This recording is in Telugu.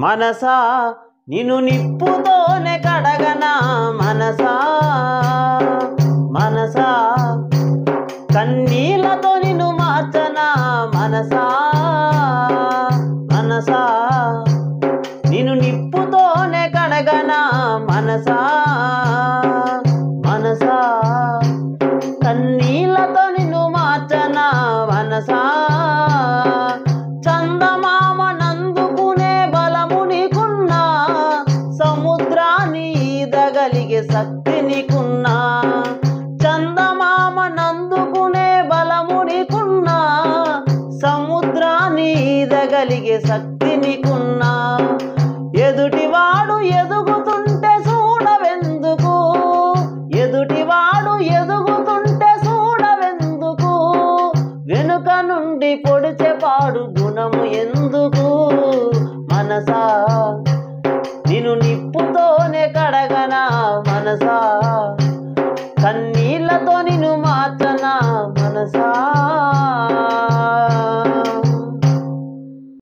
మనసా నిన్ను నిప్పుతోనే కడగనా మనసా మనసా కన్నీళ్లతో నిన్ను మార్చనా మనసా మనసా నిన్ను నిప్పుతోనే కడగనా మనసా మనసా కన్నీళ్లతో నిన్ను మార్చనా మనసా చందమామ నందుకునే బలము నీకున్నా సముద్రాన్ని ఈదగలిగే శక్తి నీకున్నా చందమామ నందుకునే బలము నీకున్నా సముద్రాన్ని ఈదగలిగే శక్తి నీకున్నా ఎదుటివాడు ఎదుగుతుంటే చూడవెందుకు ఎదుటివాడు ఎదుగుతుంటే చూడవెందుకు వెనుక నుండి పొడిచెపాడు గుణము ఎందుకు మనసా నిన్ను నిప్పుతోనే కడగనా మనసా కన్నీళ్లతో నిన్ను మార్చనా మనసా